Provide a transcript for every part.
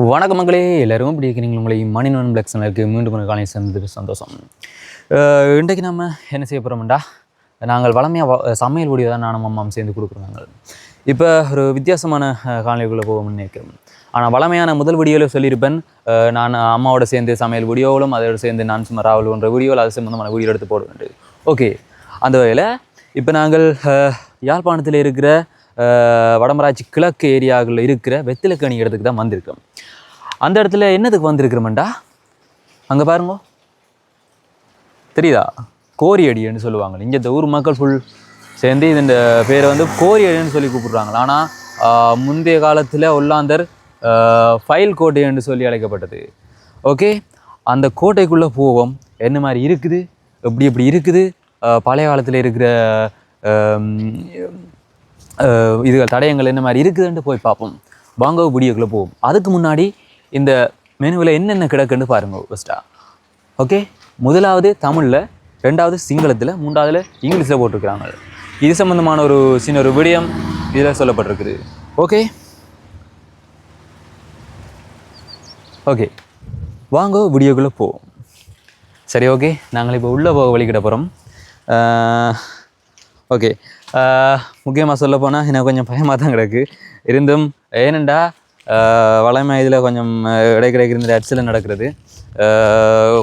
வணக்கம் மக்களே, எல்லாரும் இப்படி இருக்கிறீங்க. உங்களை மணிநன் பிளக்ஸனுக்கு மீண்டும் ஒரு காலை சேர்ந்தது சந்தோஷம். இன்றைக்கு நம்ம என்ன செய்ய போகிறோம்டா, நாங்கள் வளமையாக சமையல் வீடியோ தான் நானும் அம்மாவும் சேர்ந்து கொடுக்குறாங்க. இப்போ ஒரு வித்தியாசமான காலைக்குள்ளே போவோம்னு நினைக்கிறேன். ஆனால் வளமையான முதல் வீடியோவில் சொல்லியிருப்பேன், நான் அம்மாவோட சேர்ந்து சமையல் வீடியோவிலும் அதோட சேர்ந்து நான் சும்மா ராவல்ன்ற வீடியோவில் அது சம்பந்தமான வீடியோ எடுத்து போடுவேன். ஓகே, அந்த வகையில் இப்போ நாங்கள் யாழ்ப்பாணத்தில் இருக்கிற வடமராட்சி கிழக்கு ஏரியாவில் இருக்கிற வெத்திலக்கணி இடத்துக்கு தான் வந்திருக்கோம். அந்த இடத்துல என்னதுக்கு வந்திருக்கிறோம்டா, அங்கே பாருங்க தெரியுதா, கோரியடின்னு சொல்லுவாங்க. இங்கே இந்த ஊர் மக்கள் ஃபுல் சேர்ந்து இந்த பேரை வந்து கோரியடின்னு சொல்லி கூப்பிடுறாங்க. ஆனால் முந்தைய காலத்தில் ஒல்லாந்தர் ஃபைல் கோட்டை என்று சொல்லி அழைக்கப்பட்டது. ஓகே, அந்த கோட்டைக்குள்ளே போவோம், என்ன மாதிரி இருக்குது, எப்படி இருக்குது, பழைய காலத்தில் இருக்கிற இதுகள் தடயங்கள் என்ன மாதிரி இருக்குதுன்ட்டு போய் பார்ப்போம். வாங்க வீடியோக்குள்ளே போவோம். அதுக்கு முன்னாடி இந்த மெனுவில் என்னென்ன கிடக்குன்னு பாருங்கள் ஃபஸ்ட்டா. ஓகே, முதலாவது தமிழில், ரெண்டாவது சிங்களத்தில், மூன்றாவதுல இங்கிலீஷில் போட்டிருக்கிறாங்க. இது சம்மந்தமான ஒரு சின்ன ஒரு விடயம் இதில் சொல்லப்பட்டிருக்குது. ஓகே ஓகே வாங்க வீடியோக்குள்ளே போவோம். சரி, ஓகே, நாங்கள் இப்போ உள்ளே போக வழிகிட போகிறோம். ஓகே, முக்கியமாக சொல்ல போனால் எனக்கு கொஞ்சம் பயமாக தான் கிடக்கு. இருந்தும் ஏனெண்டா வளமை இதில் கொஞ்சம் இடைக்கிடைக்கு இருந்த ஆக்சிடென்ட் நடக்கிறது.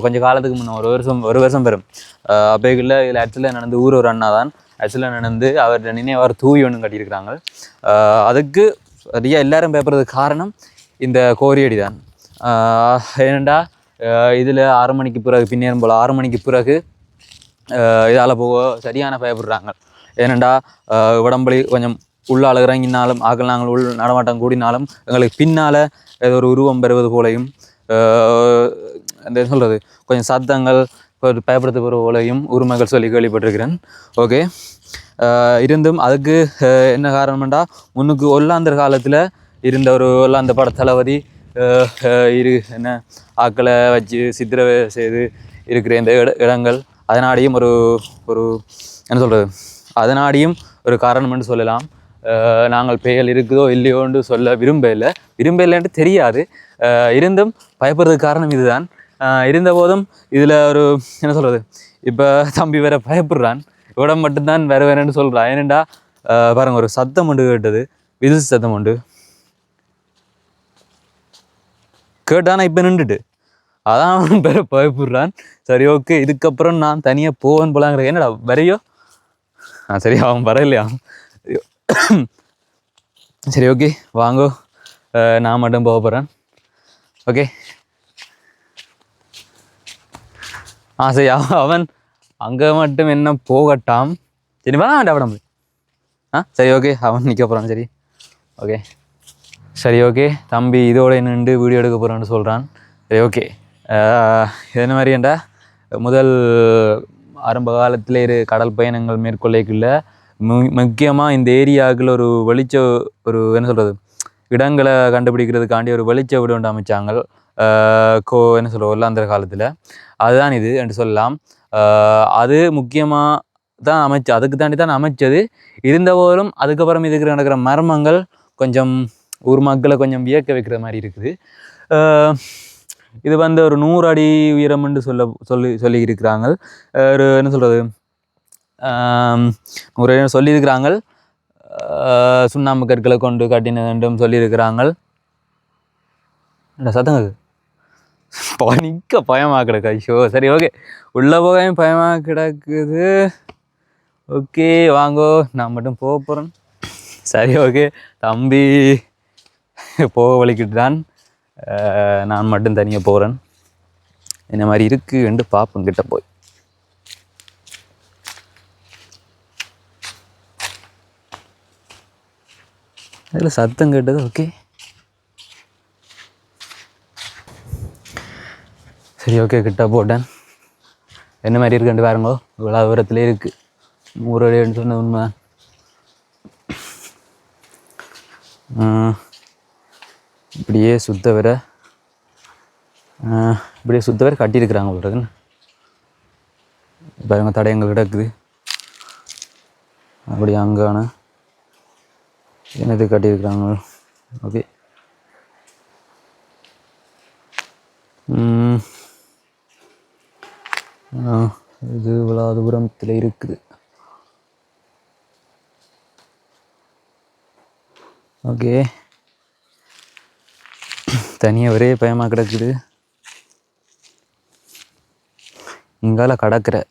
கொஞ்சம் காலத்துக்கு முன்னே ஒரு வருஷம் பெறும் அப்போக்குள்ள இதில் ஆக்சிடென்ட் நடந்து ஒரு அண்ணா தான் ஆக்சிடென்ட் நடந்து அவர் நினைவார் தூவி ஒன்று கட்டியிருக்கிறாங்க. அதுக்கு சரியாக எல்லாரும் பேப்பறதுக்கு காரணம் இந்த கோரியடி தான். ஏனெண்டா இதில் 6 மணிக்கு பிறகு, பின்னேறும் போல் 6 மணிக்கு பிறகு இதால் போக சரியான பயப்படுறாங்க. ஏனெண்டா உடம்புலி கொஞ்சம் உள்ளால் இறங்கினாலும் ஆக்கள் நாங்கள் உள் நடமாட்டம் கூடினாலும் எங்களுக்கு பின்னால் ஏதோ ஒரு உருவம் பெறுவது போலையும், அந்த சொல்கிறது கொஞ்சம் சத்தங்கள் பயப்படுத்த போகிற போலையும் உரிமைகள் சொல்லி கேள்விப்பட்டிருக்கிறேன். ஓகே, இருந்தும் அதுக்கு என்ன காரணம்டா, முன்னுக்கு ஒல்லாந்தர் காலத்தில் இருந்த ஒரு ஒல்லாந்த பட தளபதி என்ன ஆக்களை வச்சு சித்திரை செய்து இருக்கிற இந்த இடங்கள் அதனாடியும் ஒரு என்ன சொல்கிறது, அதனாடியும் ஒரு காரணம்னு சொல்லலாம். நாங்கள் பெயல் இருக்குதோ இல்லையோன்னு சொல்ல விரும்பலைன்ட்டு தெரியாது. இருந்தும் பயப்படுறதுக்கு காரணம் இதுதான். இருந்த போதும் இதில் ஒரு என்ன சொல்கிறது, இப்போ தம்பி வேற பயப்படுறான், இடம் மட்டும்தான் வேறேன்னு சொல்கிறான். ஏனெண்டா பாருங்க, ஒரு சத்தம் ஒன்று கேட்டது, விதில் சத்தம் ஒன்று கேட்டானா இப்போ நின்றுட்டு அதான் அவன் பேர பயப்படுறான். சரி, ஓகே, இதுக்கப்புறம் நான் தனியாக போவேன் போலாங்கிற. என்னடா வரையோ? சரி, அவன் வரலையா? சரி, ஓகே, வாங்கோ, நான் மட்டும் போக போகிறேன். ஓகே, சரி, அவன் அங்கே மட்டும் என்ன போகட்டாம். சரி, வேண்டாம் விட முடியும். சரி, ஓகே, அவன் நிற்க போகிறான். சரி, ஓகே, சரி, ஓகே, தம்பி இதோட நின்று வீடியோ எடுக்க போகிறான்னு சொல்கிறான். சரி, ஓகே, என்ன மாதிரிண்டா, முதல் ஆரம்ப காலத்தில் கடல் பயணங்கள் மேற்கொள்ளைக்குள்ள முக்கியமாக இந்த ஏரியாவுக்குள்ள ஒரு என்ன சொல்கிறது, இடங்களை கண்டுபிடிக்கிறதுக்காண்டி ஒரு வெளிச்ச வீடு ஒன்று அமைச்சாங்க. என்ன சொல்கிறது, ஒல்லாந்தர காலத்தில். அதுதான் இது என்று சொல்லலாம். அது முக்கியமாக தான் அதுக்கு தாண்டி தான் அமைச்சது. இருந்தபோதும் அதுக்கப்புறம் இதுக்கு நடக்கிற மர்மங்கள் கொஞ்சம் ஊர் மக்களை கொஞ்சம் வியக்க வைக்கிற மாதிரி இருக்குது. இது வந்து ஒரு 100 அடி உயரம்னு சொல்லி இருக்கிறாங்க. ஒரு என்ன சொல்கிறது, ஒரு சொல்லியிருக்கிறாங்க, சுண்ணாம்பு கற்களை கொண்டு கட்டினதுன்றும் சொல்லியிருக்கிறாங்க. என்ன சத்தங்க பனிக்க பயமாக கிடக்கு. ஐயோ, சரி, ஓகே, உள்ளே போகையும் பயமாக கிடக்குது. ஓகே, வாங்கோ, நான் மட்டும் போக போகிறேன். சரி, ஓகே, தம்பி போக வலிக்கிட்டு தான் நான் மட்டும் தனியாக போகிறேன். இந்த மாதிரி இருக்குன்னு பார்ப்பேன் கிட்ட போய். அதில் சத்தம் கேட்டது. ஓகே, சரி, ஓகே, கிட்ட போட்டேன். என்ன மாதிரி இருக்குன்ட்டு பாருங்கோ. இவ்வளோ தூரத்துலேயே இருக்குது. 100 அடின்னு சொன்ன உண்மை. இப்படியே சுத்த வர கட்டியிருக்கிறாங்க உங்களுக்கு பாருங்க. தடயங்கள் கிடக்குது. அப்படி அங்கான என்னது கட்டியிருக்கிறாங்க. ஓகே, இது இவ்வளோ தூரத்தில் இருக்குது. ஓகே, தனியாக ஒரே பயமாக கிடக்குது. இங்கால கடற்கரை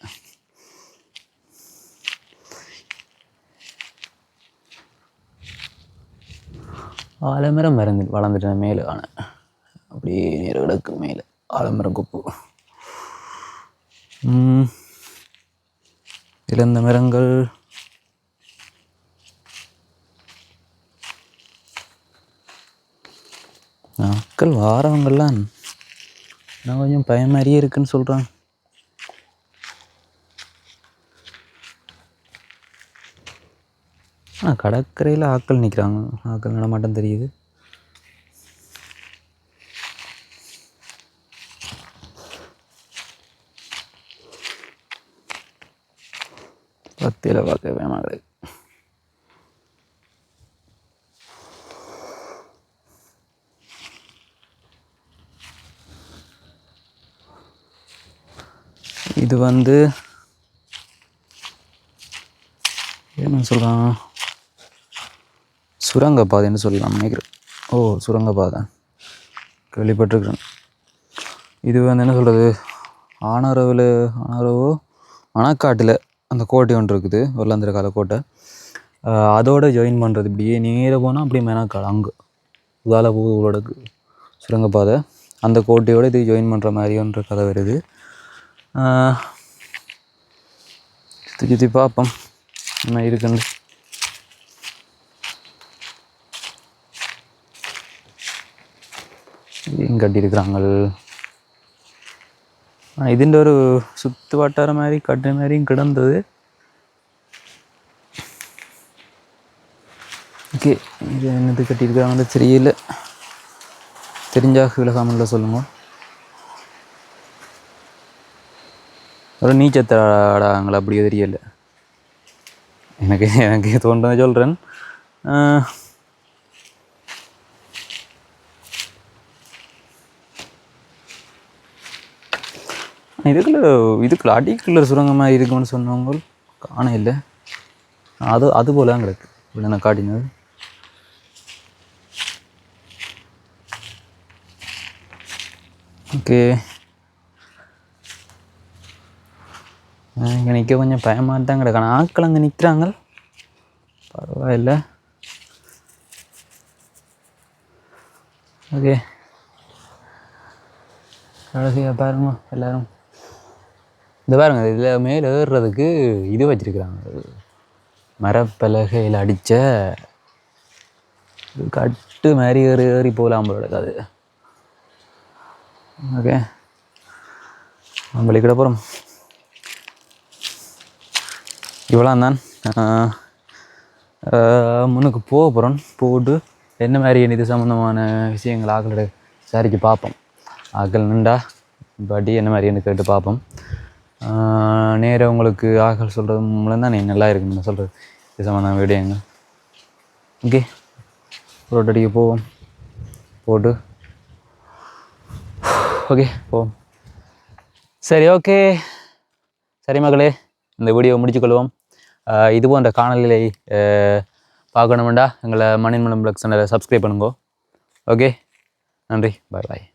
ஆலமரம் வளர்ந்துட்டேன் மேலே காண. அப்படியே நேரம் கிடக்கு மேலே ஆலமரம் கொப்பு. இழந்த மரங்கள். மக்கள் வாரவங்கள்லாம் நான் கொஞ்சம் பயம் மாதிரியே இருக்குன்னு சொல்கிறாங்க. கடற்கரையில் ஆட்கள் நிற்கிறாங்க. ஆட்கள் நடமாட்டம் தெரியுது. பத்தியில் பார்க்க வேணாம். இது என்ன சொல்கிறான், சுரங்கப்பாதைன்னு சொல்லலாம் நினைக்கிறேன். சுரங்கப்பாதை கேள்விப்பட்டிருக்கிறேன். இது என்ன சொல்கிறது, ஆனாரவோ அணக்காட்டில் அந்த கோட்டை ஒன்று இருக்குது, வரலாந்திர கால கோட்டை. அதோட ஜாயின் பண்ணுறது. இப்படியே நேராக போனால் அப்படியே மேனாக்காடு அங்கே உதால பூவோட சுரங்கப்பாதை. அந்த கோட்டையோடு இது ஜாயின் பண்ணுற மாதிரி ஒன்று கதை வருது. சுற்றி பார்ப்போம் என்ன இருக்குன்னு. கட்டியிருக்கிறாங்க. இதுன்ற ஒரு சுற்று வட்டார மாதிரி கட்டு மாதிரியும் கிடந்தது. ஓகே, இது என்னது கட்டியிருக்கிறாங்களோ தெரியல. தெரிஞ்சா கீழே கமெண்ட்ல சொல்லுங்க. ஒரு நீச்சத்தடாங்களா அப்படியே தெரியல. எனக்கு தோன்றதை சொல்கிறேன். இதுக்குள்ள அடிக்குள்ள சுரங்கமாக இருக்குன்னு சொன்னவங்க காண இல்லை. அது போல தான் கிடக்கு இல்லை நான் காட்டினது. ஓகே, இங்கே நிற்க கொஞ்சம் பயமாக தான் கிடக்கான. ஆட்கள் அங்கே நிற்கிறாங்க, பரவாயில்ல. ஓகே, கடைசியாக பாருங்க எல்லோரும். இந்த பாருங்க, இதில் மேலே ஏறுறதுக்கு இது வச்சுருக்குறாங்க, மரப்பலகையில் அடித்த கட்டு மாதிரி ஏறி போகலாம் போல அது. ஓகே, நம்மளுக்கு போகிறோம். இவ்வளோ தான் முன்னுக்கு போக போகிறோம். போட்டு என்ன மாதிரி இது சம்மந்தமான விஷயங்கள் ஆக்களோட விசாரிக்க பார்ப்போம். ஆக்கள் நின்றா பாட்டி என்ன மாதிரின்னு கேட்டு பார்ப்போம். நேராக உங்களுக்கு ஆக்கள் சொல்கிறது மூலம் தான் நீ நல்லா இருக்குன்னு சொல்கிறது இது சம்மந்தமான விடயங்க. ஓகே, ரோட்டடிக்கு போவோம். போட்டு ஓகே போவோம். சரி, ஓகே, சரி மகளே, இந்த வீடியோவை முடிச்சுக்கொள்வோம். இது போன்ற காணொலிகளை பார்க்கணுமெண்டா எங்களை மணிமணம் பிளாக் சேனலை சப்ஸ்கிரைப் பண்ணுங்க. ஓகே, நன்றி, பாய் பாய்.